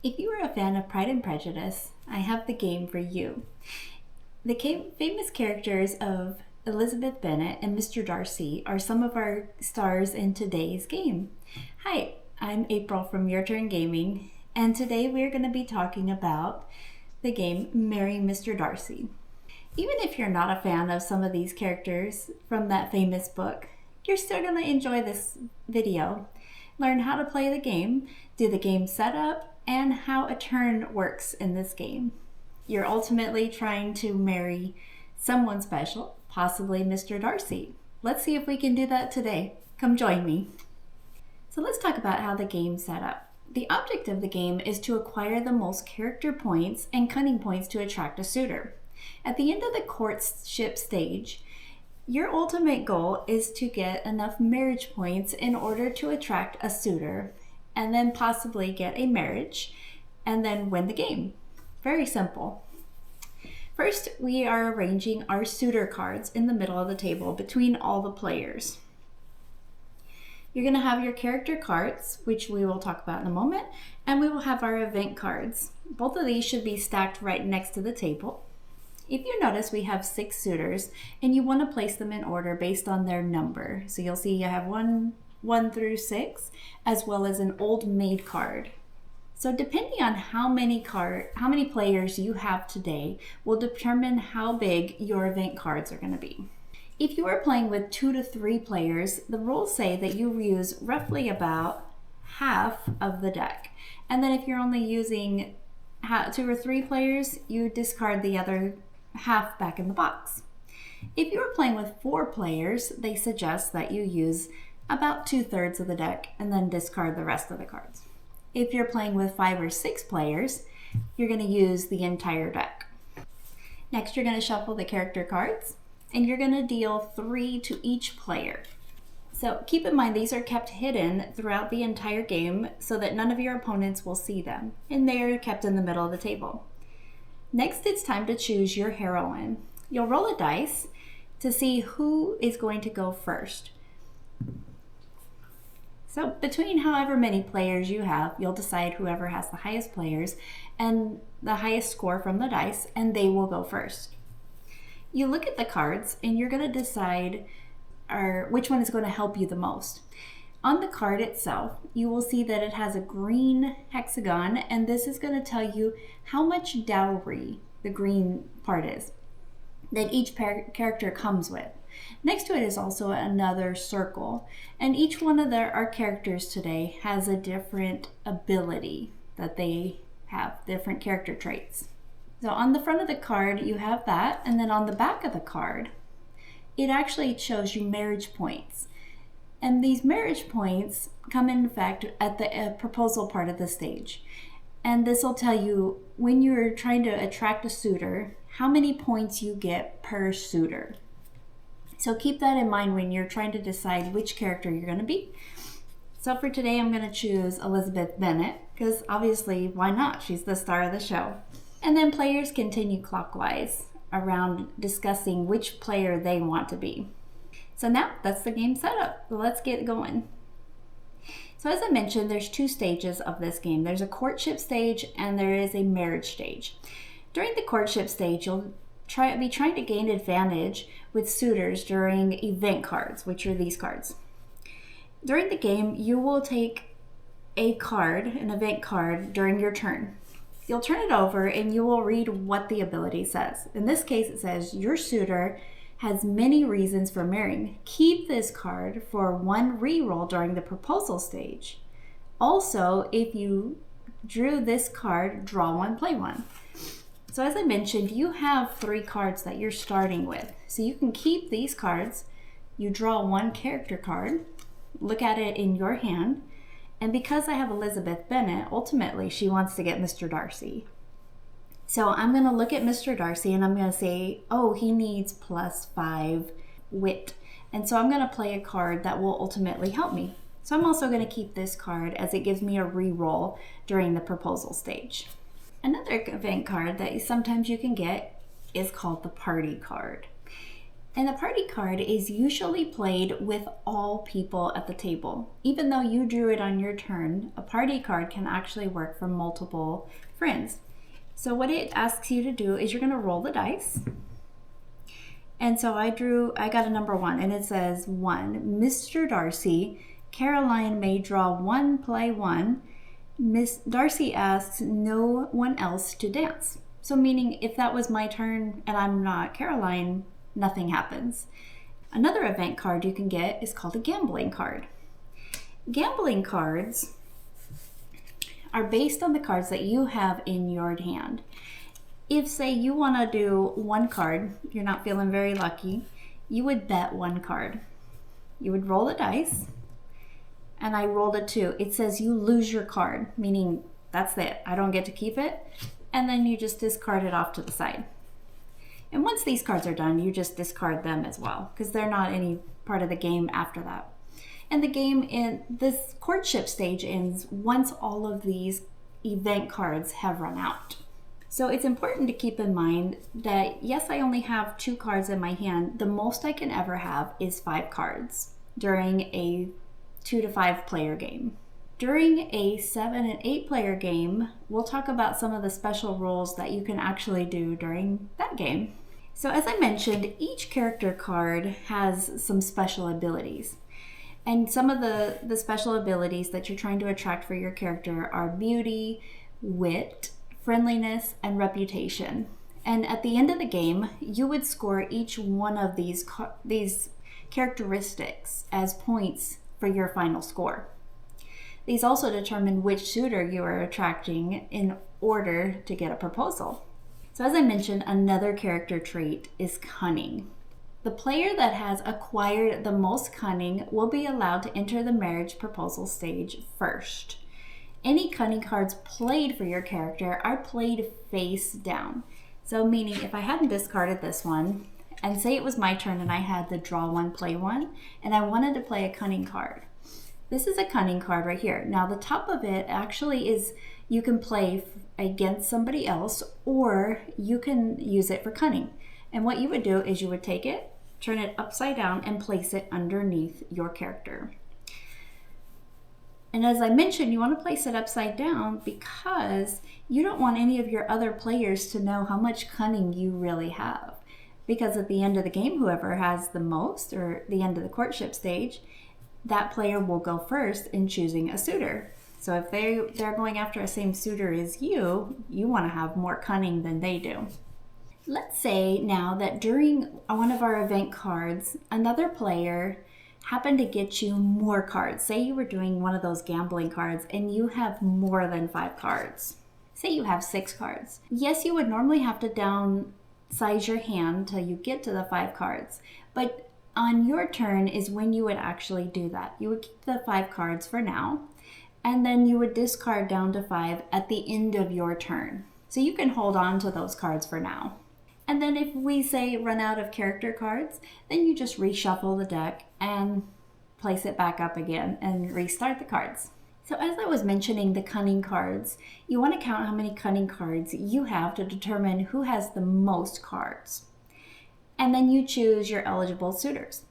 If you are a fan of Pride and Prejudice, I have the game for you. The famous characters of Elizabeth Bennet and Mr. Darcy are some of our stars in today's game. Hi, I'm April from Your Turn Gaming, and today we're going to be talking about the game Marry Mr. Darcy. Even if you're not a fan of some of these characters from that famous book, you're still going to enjoy this video. Learn how to play the game, do the game setup, and how a turn works in this game. You're ultimately trying to marry someone special, possibly Mr. Darcy. Let's see if we can do that today. Come join me. So let's talk about how the game's set up. The object of the game is to acquire the most character points and cunning points to attract a suitor. At the end of the courtship stage, your ultimate goal is to get enough marriage points in order to attract a suitor, and then possibly get a marriage, and then win the game. Very simple. First, we are arranging our suitor cards in the middle of the table between all the players. You're going to have your character cards, which we will talk about in a moment, and we will have our event cards. Both of these should be stacked right next to the table. If you notice, we have 6 suitors, and you want to place them in order based on their number. So you'll see you have 1 through 6, as well as an old maid card. So depending on how many players you have today will determine how big your event cards are going to be. If you are playing with 2 to 3 players, the rules say that you use roughly about half of the deck. And then if you're only using 2 or 3 players, you discard the other half back in the box. If you are playing with 4 players, they suggest that you use about 2/3 of the deck and then discard the rest of the cards. If you're playing with 5 or 6 players, you're going to use the entire deck. Next, you're going to shuffle the character cards, and you're going to deal 3 to each player. So keep in mind, these are kept hidden throughout the entire game so that none of your opponents will see them, and they are kept in the middle of the table. Next, it's time to choose your heroine. You'll roll a dice to see who is going to go first. So between however many players you have, you'll decide whoever has the highest players and the highest score from the dice, and they will go first. You look at the cards and you're going to decide which one is going to help you the most. On the card itself, you will see that it has a green hexagon, and this is going to tell you how much dowry the green part is that each character comes with. Next to it is also another circle, and each one of our characters today has a different ability that they have, different character traits. So on the front of the card, you have that, and then on the back of the card, it actually shows you marriage points. And these marriage points come in effect at the proposal part of the stage. And this will tell you when you're trying to attract a suitor, how many points you get per suitor. So keep that in mind when you're trying to decide which character you're going to be. So for today, I'm going to choose Elizabeth Bennet, because obviously, why not? She's the star of the show. And then players continue clockwise around discussing which player they want to be. So now that's the game setup. Let's get going. So as I mentioned, there's 2 stages of this game. There's a courtship stage and there is a marriage stage. During the courtship stage, you'll be trying to gain advantage with suitors during event cards, which are these cards. During the game, you will take a card, an event card, during your turn. You'll turn it over and you will read what the ability says. In this case, it says, your suitor has many reasons for marrying. Keep this card for 1 reroll during the proposal stage. Also, if you drew this card, draw 1, play 1. So as I mentioned, you have 3 cards that you're starting with. So you can keep these cards. You draw 1 character card, look at it in your hand, and because I have Elizabeth Bennet, ultimately she wants to get Mr. Darcy. So I'm going to look at Mr. Darcy and I'm going to say, oh, he needs +5 wit. And so I'm going to play a card that will ultimately help me. So I'm also going to keep this card as it gives me a reroll during the proposal stage. Another event card that sometimes you can get is called the party card. And the party card is usually played with all people at the table. Even though you drew it on your turn, a party card can actually work for multiple friends. So what it asks you to do is you're going to roll the dice. And so I got a number 1, and it says 1. Mr. Darcy, Caroline may draw 1, play 1. Miss Darcy asks no one else to dance. So meaning if that was my turn and I'm not Caroline, nothing happens. Another event card you can get is called a gambling card. Gambling cards are based on the cards that you have in your hand. If, say, you want to do 1 card, you're not feeling very lucky, you would bet 1 card. You would roll the dice, and I rolled a 2. It says you lose your card, meaning that's it. I don't get to keep it, and then you just discard it off to the side. And once these cards are done, you just discard them as well, because they're not any part of the game after that. And the game in this courtship stage ends once all of these event cards have run out. So it's important to keep in mind that, yes, I only have 2 cards in my hand. The most I can ever have is 5 cards during a 2 to 5 player game. During a 7 and 8 player game, we'll talk about some of the special rules that you can actually do during that game. So as I mentioned, each character card has some special abilities. And some of the special abilities that you're trying to attract for your character are beauty, wit, friendliness, and reputation. And at the end of the game, you would score each one of these characteristics as points for your final score. These also determine which suitor you are attracting in order to get a proposal. So as I mentioned, another character trait is cunning. The player that has acquired the most cunning will be allowed to enter the marriage proposal stage first. Any cunning cards played for your character are played face down. So meaning if I hadn't discarded this one, and say it was my turn and I had the draw 1, play 1, and I wanted to play a cunning card. This is a cunning card right here. Now the top of it actually is, you can play against somebody else, or you can use it for cunning. And what you would do is you would take it, turn it upside down, and place it underneath your character. And as I mentioned, you want to place it upside down because you don't want any of your other players to know how much cunning you really have. Because at the end of the game, whoever has the most, or the end of the courtship stage, that player will go first in choosing a suitor. So if they're going after the same suitor as you want to have more cunning than they do. Let's say now that during one of our event cards, another player happened to get you more cards. Say you were doing one of those gambling cards and you have more than 5 cards. Say you have 6 cards. Yes, you would normally have to downsize your hand till you get to the 5 cards, but on your turn is when you would actually do that. You would keep the 5 cards for now, and then you would discard down to 5 at the end of your turn. So you can hold on to those cards for now. And then if we say run out of character cards, then you just reshuffle the deck and place it back up again and restart the cards. So as I was mentioning the cunning cards, you want to count how many cunning cards you have to determine who has the most cards. And then you choose your eligible suitors.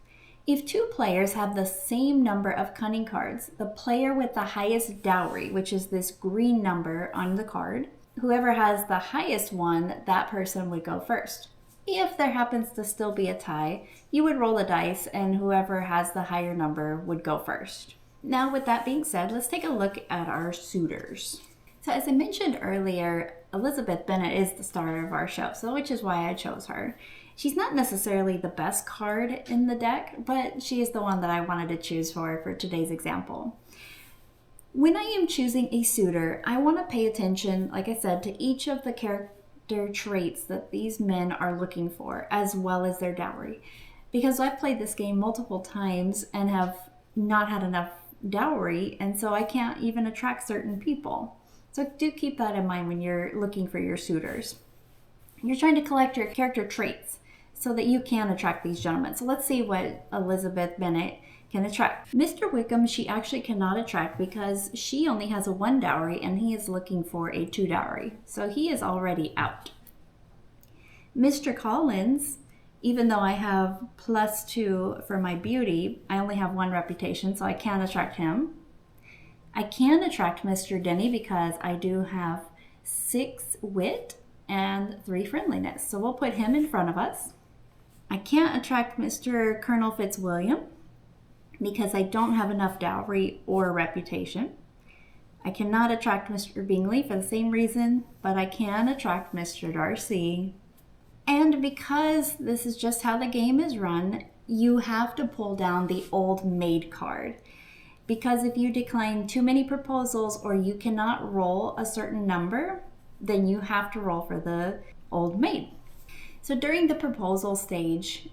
If 2 players have the same number of cunning cards, the player with the highest dowry, which is this green number on the card, whoever has the highest one, that person would go first. If there happens to still be a tie, you would roll the dice and whoever has the higher number would go first. Now with that being said, let's take a look at our suitors. So as I mentioned earlier, Elizabeth Bennet is the star of our show, so which is why I chose her. She's not necessarily the best card in the deck, but she is the one that I wanted to choose for today's example. When I am choosing a suitor, I want to pay attention, like I said, to each of the character traits that these men are looking for, as well as their dowry. Because I've played this game multiple times and have not had enough dowry, and so I can't even attract certain people. So do keep that in mind when you're looking for your suitors. You're trying to collect your character traits so that you can attract these gentlemen. So let's see what Elizabeth Bennet can attract. Mr. Wickham, she actually cannot attract because she only has a 1 dowry and he is looking for a 2 dowry. So he is already out. Mr. Collins, Even though I have +2 for my beauty, I only have 1 reputation, so I can't attract him. I can attract Mr. Denny because I do have 6 wit and 3 friendliness. So we'll put him in front of us. I can't attract Mr. Colonel Fitzwilliam because I don't have enough dowry or reputation. I cannot attract Mr. Bingley for the same reason, but I can attract Mr. Darcy. And because this is just how the game is run, you have to pull down the old maid card. Because if you decline too many proposals or you cannot roll a certain number, then you have to roll for the old maid. So during the proposal stage,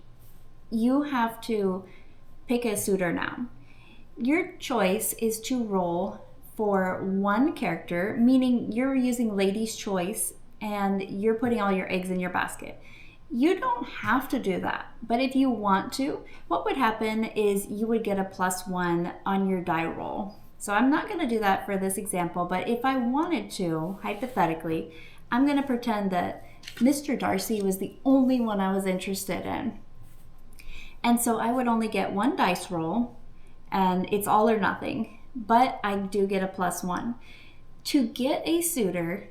you have to pick a suitor now. Your choice is to roll for 1 character, meaning you're using lady's choice and you're putting all your eggs in your basket. You don't have to do that, but if you want to, what would happen is you would get a +1 on your die roll. So I'm not going to do that for this example, but if I wanted to, hypothetically, I'm going to pretend that Mr. Darcy was the only one I was interested in. And so I would only get 1 dice roll, and it's all or nothing, but I do get a +1. To get a suitor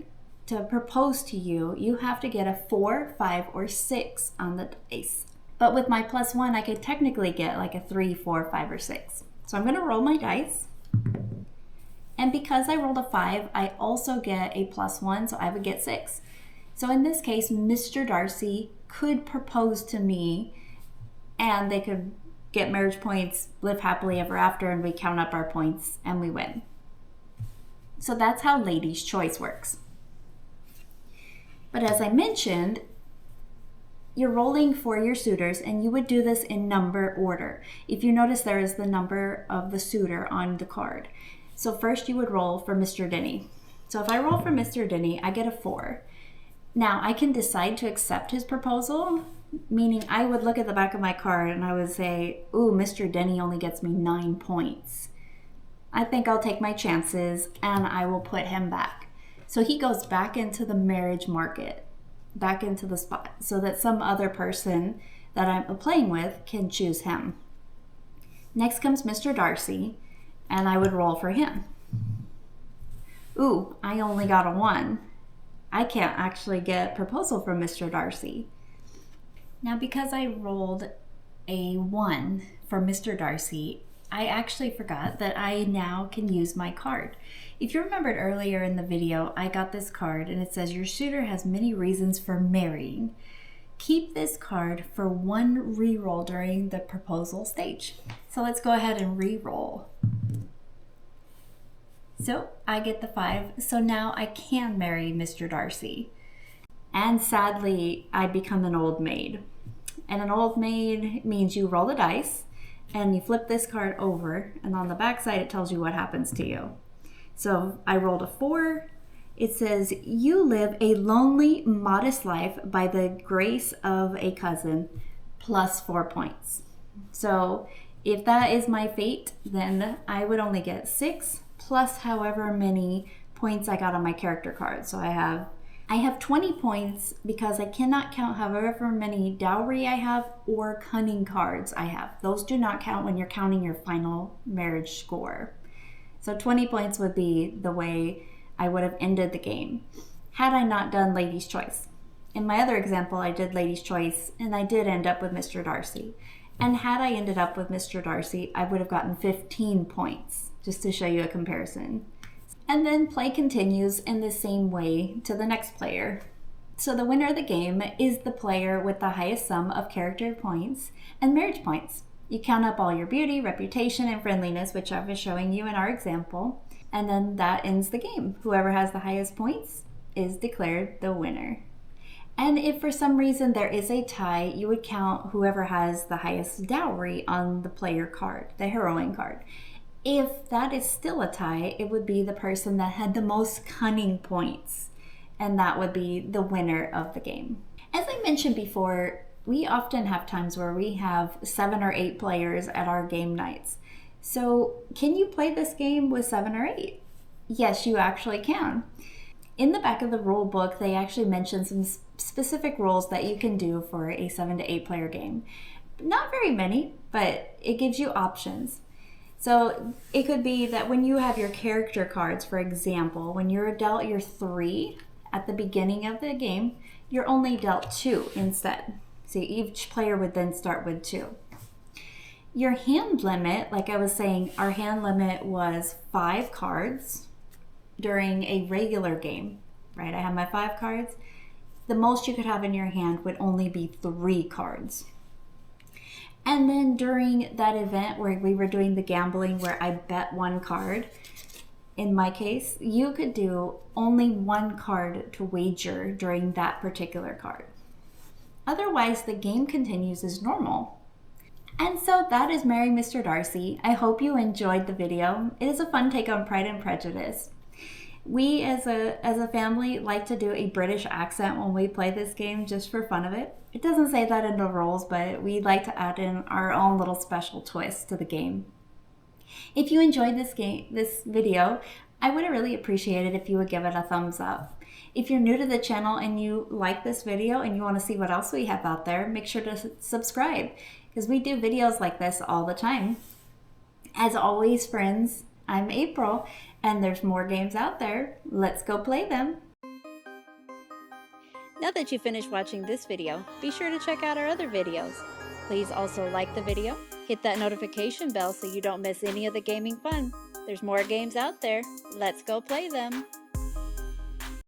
to propose to you, you have to get a 4, 5, or 6 on the dice. But with my +1, I could technically get like a 3, 4, 5, or 6. So I'm going to roll my dice. And because I rolled a 5, I also get a +1, so I would get 6. So in this case, Mr. Darcy could propose to me, and they could get marriage points, live happily ever after, and we count up our points and we win. So that's how Lady's Choice works. But as I mentioned, you're rolling for your suitors, and you would do this in number order. If you notice, there is the number of the suitor on the card. So first you would roll for Mr. Denny. So if I roll for Mr. Denny, I get a 4. Now I can decide to accept his proposal, meaning I would look at the back of my card and I would say, ooh, Mr. Denny only gets me 9 points. I think I'll take my chances and I will put him back. So he goes back into the marriage market, back into the spot, so that some other person that I'm playing with can choose him. Next comes Mr. Darcy, and I would roll for him. Ooh, I only got a 1. I can't actually get proposal from Mr. Darcy. Now, because I rolled a 1 for Mr. Darcy, I actually forgot that I now can use my card. If you remembered earlier in the video, I got this card and it says your suitor has many reasons for marrying. Keep this card for 1 reroll during the proposal stage. So let's go ahead and reroll. So I get the 5, so now I can marry Mr. Darcy. And sadly, I become an old maid. And an old maid means you roll the dice and you flip this card over, and on the back side it tells you what happens to you. So I rolled a 4. It says, you live a lonely, modest life by the grace of a cousin, +4 points. So if that is my fate, then I would only get 6 plus however many points I got on my character card. So I have 20 points because I cannot count however many dowry I have or cunning cards I have. Those do not count when you're counting your final marriage score. So 20 points would be the way I would have ended the game had I not done Lady's Choice. In my other example, I did Lady's Choice and I did end up with Mr. Darcy. And had I ended up with Mr. Darcy, I would have gotten 15 points, just to show you a comparison. And then play continues in the same way to the next player. So the winner of the game is the player with the highest sum of character points and marriage points. You count up all your beauty, reputation, and friendliness, which I was showing you in our example, and then that ends the game. Whoever has the highest points is declared the winner. And if for some reason there is a tie, you would count whoever has the highest dowry on the player card, the Heroine card. If that is still a tie, it would be the person that had the most cunning points, and that would be the winner of the game. As I mentioned before, we often have times where we have 7 or 8 players at our game nights. So can you play this game with 7 or 8? Yes, you actually can. In the back of the rule book, they actually mention some specific rules that you can do for a 7 to 8 player game. Not very many, but it gives you options. So it could be that when you have your character cards, for example, when you're dealt your 3 at the beginning of the game, you're only dealt 2 instead. So each player would then start with 2. Your hand limit, like I was saying, our hand limit was 5 cards during a regular game, right? I have my 5 cards. The most you could have in your hand would only be 3 cards. And then during that event where we were doing the gambling where I bet 1 card, in my case, you could do only 1 card to wager during that particular card. Otherwise, the game continues as normal. And so that is Marry Mr. Darcy. I hope you enjoyed the video. It is a fun take on Pride and Prejudice. We as a family like to do a British accent when we play this game just for fun of it. It doesn't say that in the rules, but we like to add in our own little special twist to the game. If you enjoyed this video, I would really appreciate it if you would give it a thumbs up. If you're new to the channel and you like this video and you want to see what else we have out there, make sure to subscribe because we do videos like this all the time. As always, friends, I'm April, and there's more games out there. Let's go play them. Now that you've finished watching this video, be sure to check out our other videos. Please also like the video, hit that notification bell so you don't miss any of the gaming fun. There's more games out there. Let's go play them.